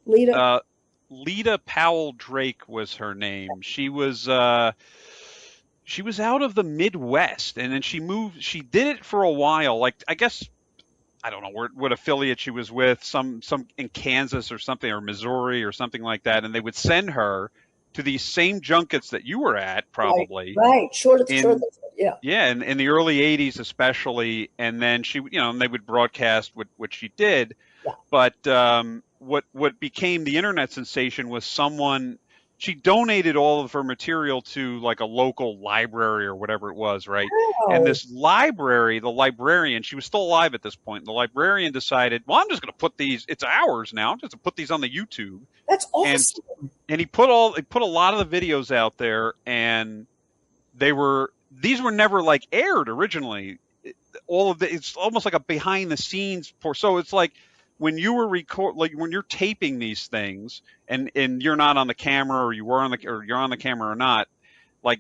Lita. Lita Powell Drake was her name. She was out of the Midwest, and then she moved. She did it for a while. Like, I guess, I don't know what affiliate she was with, some in Kansas or something, or Missouri or something like that. And they would send her to these same junkets that you were at, probably. Right. Sure. Yeah. Yeah, in the early '80s especially, and then and they would broadcast what she did. Yeah. But what became the internet sensation was she donated all of her material to like a local library or whatever it was, right? Oh. And this library, the librarian, she was still alive at this point. The librarian decided, well, I'm just going to put these. It's ours now. I'm just going to put these on the YouTube. That's awesome. And he put a lot of the videos out there, and these were never like aired originally. It's almost like a behind the scenes so it's like when you were when you're taping these things and you're not on the camera, or you're on the camera or not, like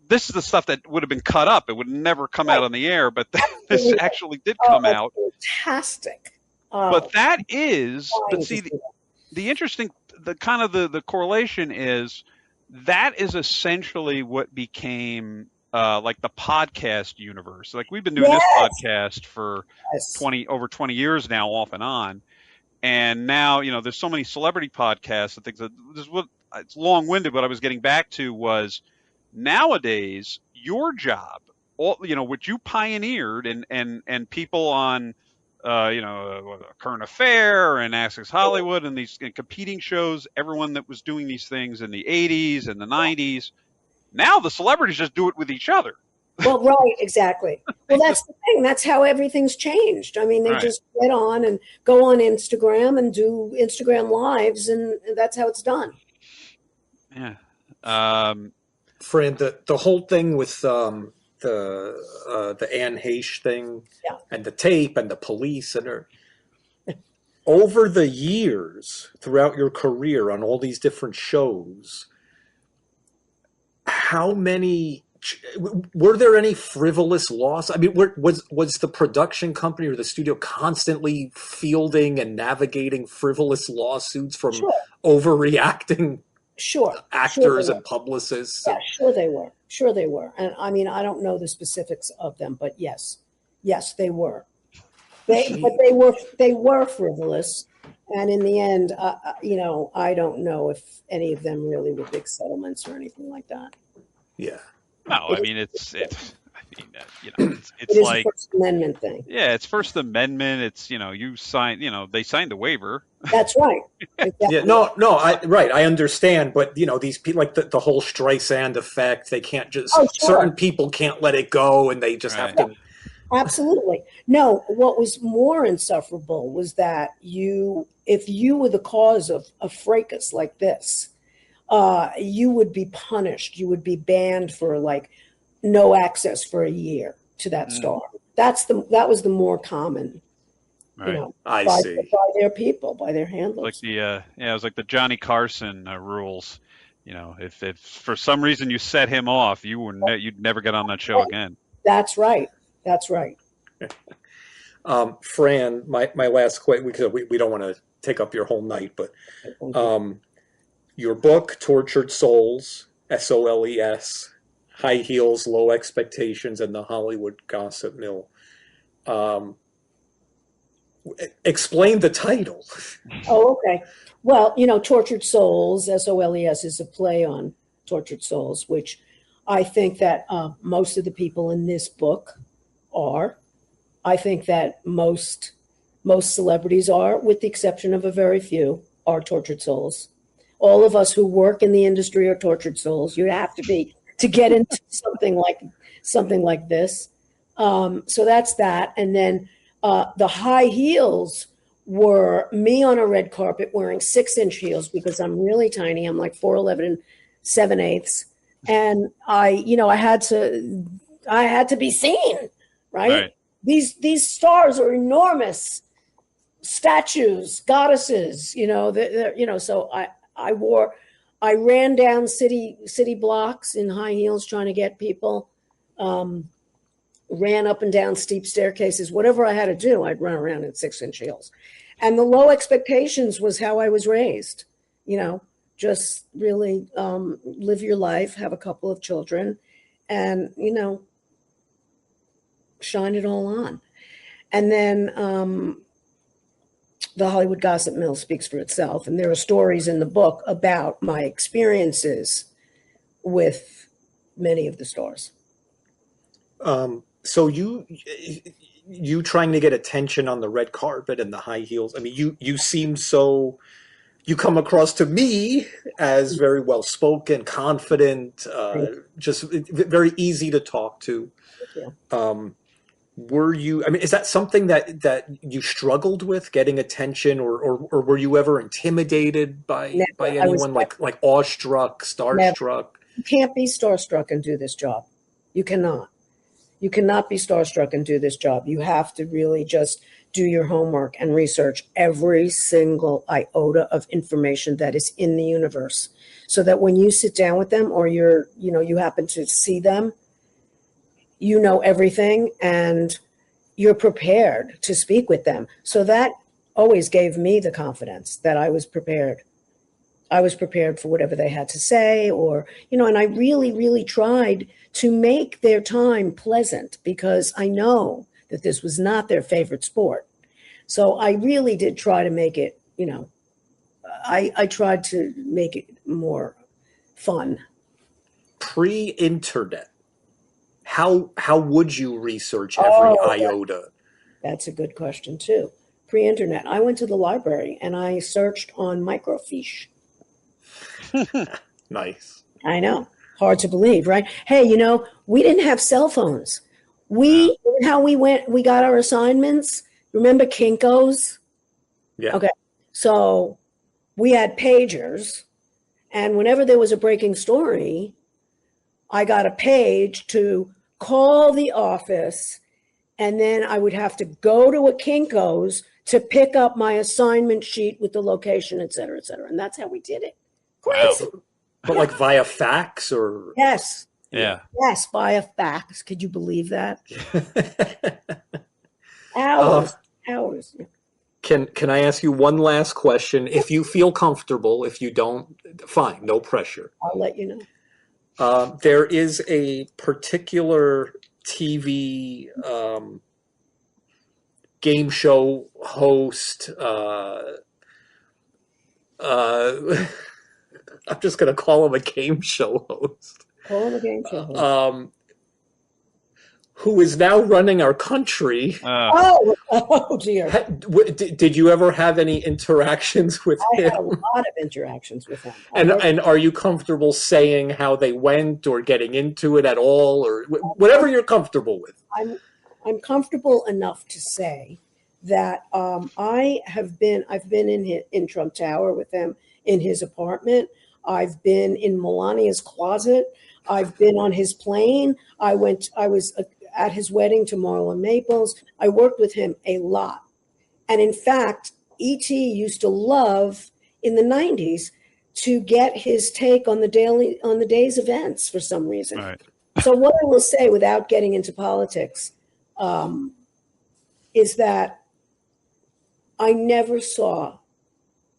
this is the stuff that would have been cut up. It would never come out on the air, but this actually did come out. Fantastic. But see, the interesting, the correlation is that is essentially what became like the podcast universe. Like we've been doing this podcast for over 20 years now, off and on. And now, there's so many celebrity podcasts and things. It's long-winded. What I was getting back to was nowadays your job, what you pioneered, and people on, Current Affair and Access Hollywood and these competing shows, everyone that was doing these things in the 80s and the 90s. Now the celebrities just do it with each other. Well, right, exactly. Well, that's the thing. That's how everything's changed. I mean, they just get on and go on Instagram and do Instagram lives, and that's how it's done. Yeah. Fran, the whole thing with the Anne Heche thing, and the tape and the police and her. Over the years, throughout your career on all these different shows, how many were there any frivolous lawsuits? I mean, was the production company or the studio constantly fielding and navigating frivolous lawsuits from overreacting actors and publicists? Yeah, sure they were. And I mean, I don't know the specifics of them, but yes, they were. They were frivolous, and in the end, I don't know if any of them really were big settlements or anything like that. Yeah. No, I mean it's like a First Amendment thing. Yeah, it's First Amendment. It's you sign. They signed the waiver. That's right. Exactly. Yeah. No. I understand, but these people, like the whole Streisand effect, they can't just certain people can't let it go, and they just have to. Absolutely. No, what was more insufferable was that if you were the cause of a fracas like this, you would be punished. You would be banned for like no access for a year to that star. That was the more common, Right. I by see. their people, by their handlers. Like it was like the Johnny Carson rules. If for some reason you set him off, you'd never get on that show again. That's right. That's right. Fran, my last question, because we don't want to take up your whole night, but your book, Tortured Souls, SOLES, High Heels, Low Expectations, and the Hollywood Gossip Mill. Explain the title. Oh, okay. Well, Tortured Souls, SOLES, is a play on Tortured Souls, which I think that most of the people in this book are. I think that most celebrities are, with the exception of a very few, are tortured souls. All of us who work in the industry are tortured souls. You have to be to get into something like this. So that's that. And then the high heels were me on a red carpet wearing 6-inch heels because I'm really tiny. I'm like 4'11" and 7/8, and I had to be seen, right? These stars are enormous statues, goddesses, so I ran down city blocks in high heels trying to get people, ran up and down steep staircases, whatever I had to do, I'd run around in 6-inch heels. And the low expectations was how I was raised, just really live your life, have a couple of children, and, shine it all on. And then the Hollywood Gossip Mill speaks for itself. And there are stories in the book about my experiences with many of the stars. So you trying to get attention on the red carpet and the high heels. I mean, you seem so, you come across to me as very well spoken, confident, just very easy to talk to. Is that something that you struggled with, getting attention, or were you ever intimidated by anyone, like awestruck, starstruck? Never. You can't be starstruck and do this job. You cannot. You cannot be starstruck and do this job. You have to really just do your homework and research every single iota of information that is in the universe, so that when you sit down with them or you happen to see them, you know everything and you're prepared to speak with them. So that always gave me the confidence that I was prepared. I was prepared for whatever they had to say, and I really, really tried to make their time pleasant, because I know that this was not their favorite sport. So I really did try to make it, I tried to make it more fun. Pre-internet, how would you research every iota? That's a good question too. Pre-internet, I went to the library and I searched on microfiche. Nice. I know. Hard to believe, right? Hey, we didn't have cell phones. We got our assignments. Remember Kinko's? Yeah. Okay. So we had pagers, and whenever there was a breaking story, I got a page to call the office, and then I would have to go to a Kinko's to pick up my assignment sheet with the location, et cetera, et cetera. And that's how we did it. Crazy. Wow. But like via fax or? Yes. Yeah. Yes, via fax. Could you believe that? Hours. Can I ask you one last question? If you feel comfortable, if you don't, fine, no pressure. I'll let you know. There is a particular TV game show host. I'm just going to call him a game show host. Call him a game show host. Who is now running our country. Oh dear. Did you ever have any interactions with him? I had a lot of interactions with him. And are you comfortable saying how they went or getting into it at all, or whatever you're comfortable with? I'm comfortable enough to say that I've been in Trump Tower with him in his apartment. I've been in Melania's closet. I've been on his plane. I was at his wedding to Marlon Maples. I worked with him a lot. And in fact, E.T. used to love in the 90s to get his take on the day's events for some reason. Right. So what I will say without getting into politics is that I never saw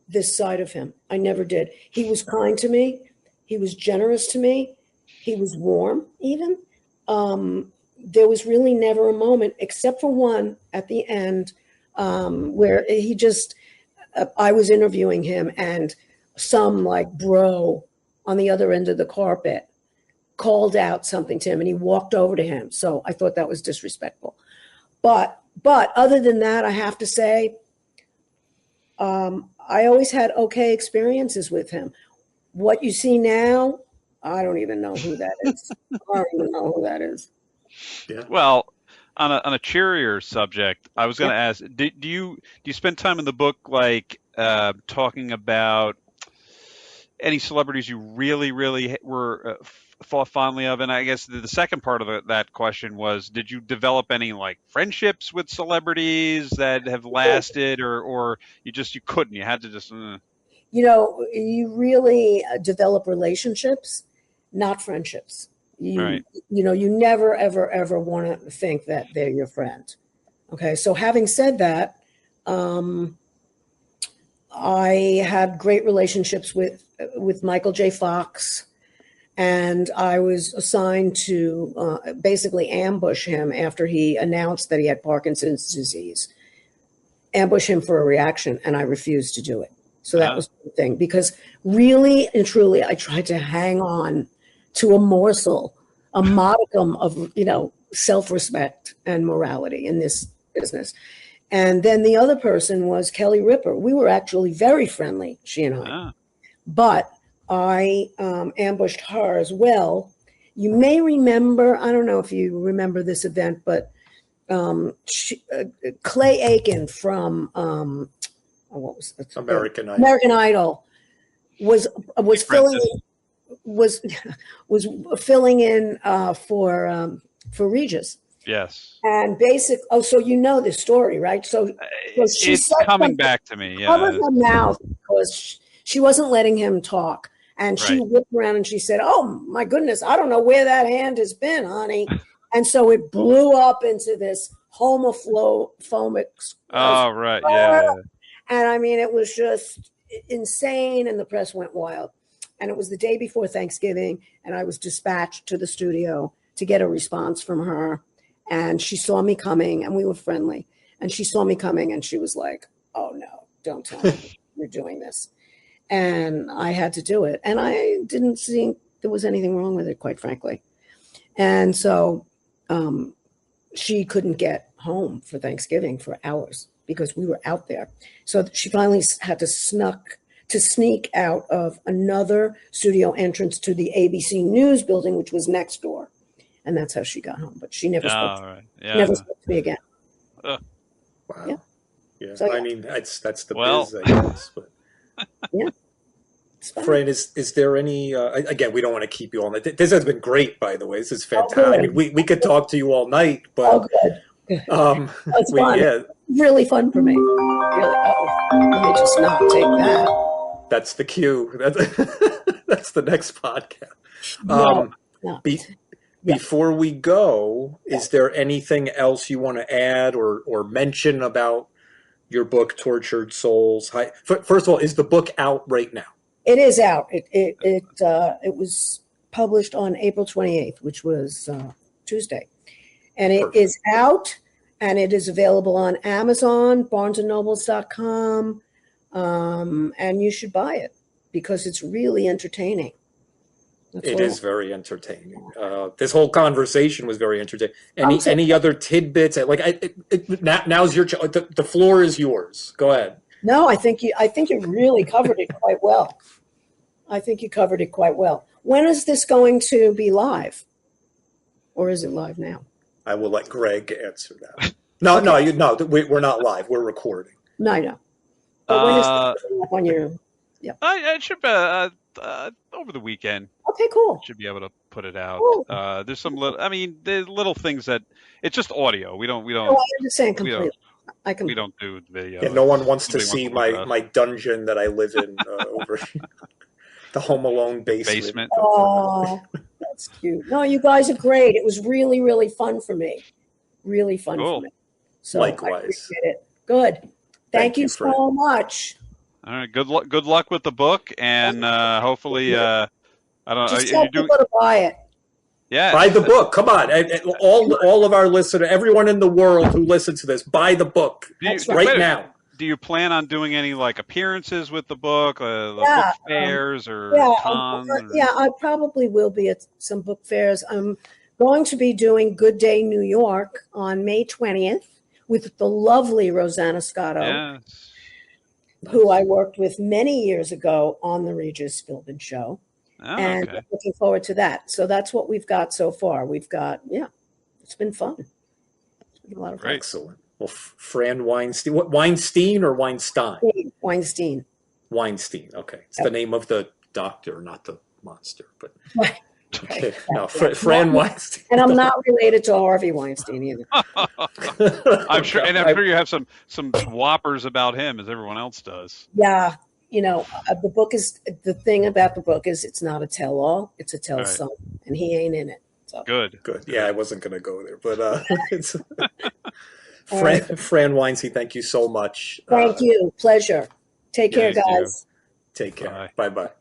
this side of him. I never did. He was kind to me. He was generous to me. He was warm even. There was really never a moment, except for one at the end, where he just, I was interviewing him and some like bro on the other end of the carpet called out something to him and he walked over to him. So I thought that was disrespectful. But other than that, I have to say, I always had okay experiences with him. What you see now, I don't even know who that is. I don't even know who that is. Yeah. Well, on a cheerier subject, I was going to ask: do you spend time in the book like talking about any celebrities you really were thought fondly of? And I guess the second part of that question was: did you develop any like friendships with celebrities that have lasted, or you couldn't? You had to just. You know, you really develop relationships, not friendships. You know, you never, ever want to think that they're your friend. Okay. So having said that, I had great relationships with Michael J. Fox, and I was assigned to basically ambush him after he announced that he had Parkinson's disease, ambush him for a reaction, and I refused to do it. So that was the thing, because really and truly, I tried to hang on to a morsel, a modicum of, self-respect and morality in this business. And then the other person was Kelly Ripa. We were actually very friendly, she and I. But I ambushed her as well. You may remember, I don't know if you remember this event, but Clay Aiken from what was it? American Idol. American Idol was filling in for Regis. Yes. And so you know this story, right? So she it's coming back to me. Yeah. Covered her mouth because she wasn't letting him talk. And she whipped around and she said, "Oh my goodness, I don't know where that hand has been, honey." And so it blew up into this homophobic. Oh, right. Yeah. And I mean, it was just insane, and the press went wild. And it was the day before Thanksgiving, and I was dispatched to the studio to get a response from her. And she saw me coming, and we were friendly. And she saw me coming, and she was like, "Oh, no, don't tell me you're doing this." And I had to do it. And I didn't think there was anything wrong with it, quite frankly. And so she couldn't get home for Thanksgiving for hours because we were out there. So she finally had to sneak out of another studio entrance to the ABC News building, which was next door. And that's how she got home. But she never never spoke to me again. Wow. Yeah. So, I mean, that's the biz, I guess. But. Yeah. Fran, is there any, again, we don't want to keep you all night. This has been great, by the way. This is fantastic. I mean, we could talk to you all night, but good. That's fun. Yeah. Really fun for me. Really. Let me just not take that. That's the cue. That's the next podcast. No. Before we go, is there anything else you want to add or mention about your book, Tortured Souls? First of all, is the book out right now? It is out. It was published on April 28th, which was Tuesday. And it is out, and it is available on Amazon, barnesandnobles.com, and you should buy it because it's really entertaining. It is very entertaining. This whole conversation was very entertaining. Any other tidbits? Now's your the floor is yours. Go ahead. No, I think you really covered it quite well. I think you covered it quite well. When is this going to be live? Or is it live now? I will let Greg answer that. No, we're not live. We're recording. No, I know. But when is it up on your? Yeah. It should be over the weekend. Okay, cool. Should be able to put it out. Cool. There's some little. I mean, there's little things that it's just audio. We don't. No, I understand completely. We don't do video. Yeah, no one wants to see my dungeon that I live in over the Home Alone basement. Oh, that's cute. No, you guys are great. It was really, really fun for me. Really fun for me. So likewise. I appreciate it. Good. Thank you so much. All right. Good luck. Good luck with the book, and hopefully, I don't know. Just tell people to buy it. Yeah, buy the book. Come on, all of our listeners, everyone in the world who listens to this, buy the book right now. Do you plan on doing any like appearances with the book, book fairs, or cons? I probably will be at some book fairs. I'm going to be doing Good Day New York on May 20th with the lovely Rosanna Scotto, who I worked with many years ago on the Regis Philbin show. And looking forward to that. So that's what we've got so far. We've got, it's been fun. It's been a lot of fun. Excellent. Well, Fran Weinstein, what, Weinstein or Weinstein? Weinstein. Weinstein. Okay. It's the name of the doctor, not the monster. But right. Okay. No, Fran Weinstein. And I'm not related to Harvey Weinstein either. I'm sure, and I'm sure you have some whoppers about him, as everyone else does. Yeah. You know, the thing about the book is it's not a tell-all, it's a tell-some, and he ain't in it. So. Good. Yeah, I wasn't going to go there, but it's Fran Weinstein, thank you so much. Thank you. Pleasure. Take care, guys. Take care. Bye-bye.